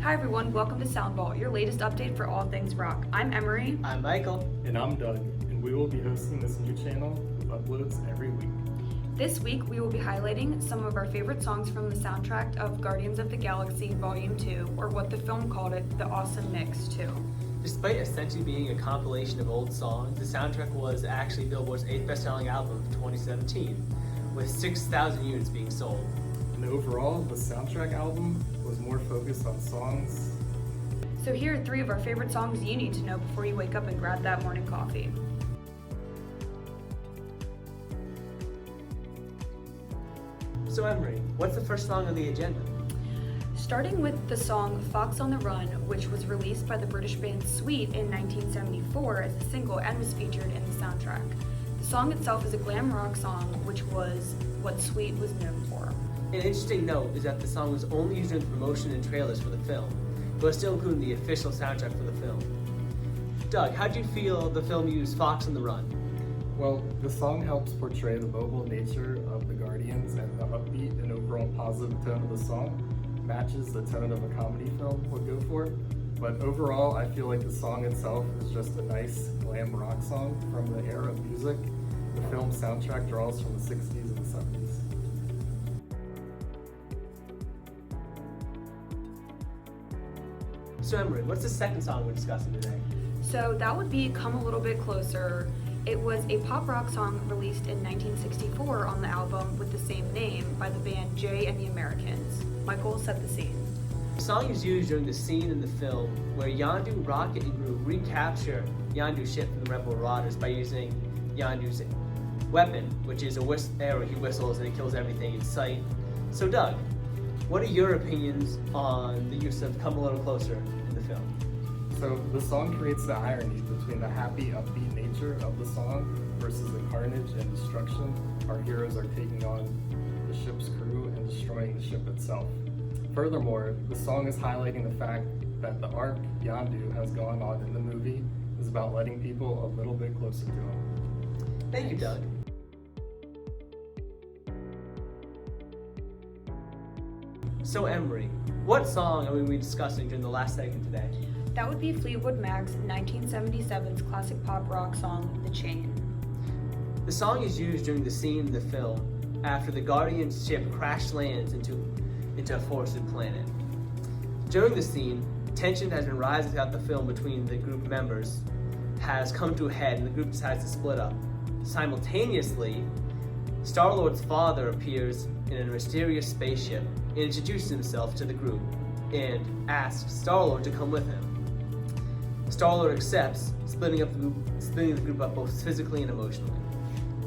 Hi everyone, welcome to Soundvault, your latest update for all things rock. I'm Emery. I'm Michael. And I'm Doug, and we will be hosting this new channel with uploads every week. This week we will be highlighting some of our favorite songs from the soundtrack of Guardians of the Galaxy Volume 2, or what the film called it, the Awesome Mix 2. Despite essentially being a compilation of old songs, the soundtrack was actually Billboard's 8th best-selling album of 2017, with 6,000 units being sold. And overall, the soundtrack album was more focused on songs. So here are 3 of our favorite songs you need to know before you wake up and grab that morning coffee. So Emery, what's the first song on the agenda? Starting with the song Fox on the Run, which was released by the British band Sweet in 1974 as a single and was featured in the soundtrack. The song itself is a glam rock song, which was what Sweet was known for. An interesting note is that the song was only used in the promotion and trailers for the film, but was still included in the official soundtrack for the film. Doug, how do you feel the film used Fox on the Run? Well, the song helps portray the mobile nature of the Guardians, and the upbeat and overall positive tone of the song matches the tone of a comedy film would go for. But overall, I feel like the song itself is just a nice glam rock song from the era of music the film soundtrack draws from the 60s and the 70s. So Emery, what's the second song we're discussing today? So that would be Come a Little Bit Closer. It was a pop rock song released in 1964 on the album with the same name by the band Jay and the Americans. Michael, set the scene. The song is used during the scene in the film where Yondu, Rocket, and Groot recapture Yondu's ship from the Rebel Marauders by using Yondu's weapon, which is a arrow he whistles and it kills everything in sight. So Doug, what are your opinions on the use of Come a Little Closer in the film? So the song creates the irony between the happy, upbeat nature of the song versus the carnage and destruction our heroes are taking on the ship's crew and destroying the ship itself. Furthermore, the song is highlighting the fact that the arc Yondu has gone on in the movie is about letting people a little bit closer to him. Thank you, Doug. So Emery, what song are we discussing during the last segment today? That would be Fleetwood Mac's 1977's classic pop rock song, The Chain. The song is used during the scene in the film after the Guardian's ship crash lands into a forested planet. During the scene, tension has been rising throughout the film between the group members has come to a head and the group decides to split up. Simultaneously, Star-Lord's father appears in a mysterious spaceship and introduces himself to the group and asks Star-Lord to come with him. Star-Lord accepts, splitting the group up both physically and emotionally.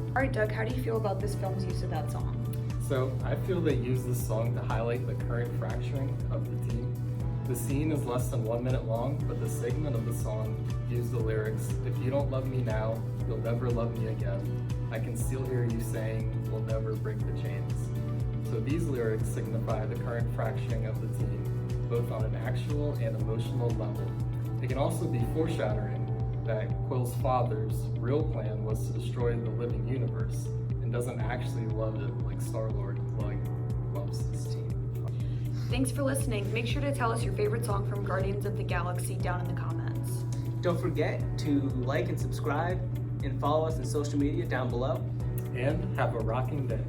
Alright Doug, how do you feel about this film's use of that song? So I feel they use this song to highlight the current fracturing of the team. The scene is less than 1 minute long, but the segment of the song used the lyrics, "If you don't love me now, you'll never love me again. I can still hear you saying, we'll never break the chains." So these lyrics signify the current fracturing of the team, both on an actual and emotional level. It can also be foreshadowing that Quill's father's real plan was to destroy the living universe and doesn't actually love it like Star-Lord loves his team. Thanks for listening. Make sure to tell us your favorite song from Guardians of the Galaxy down in the comments. Don't forget to like and subscribe and follow us on social media down below. And have a rocking day.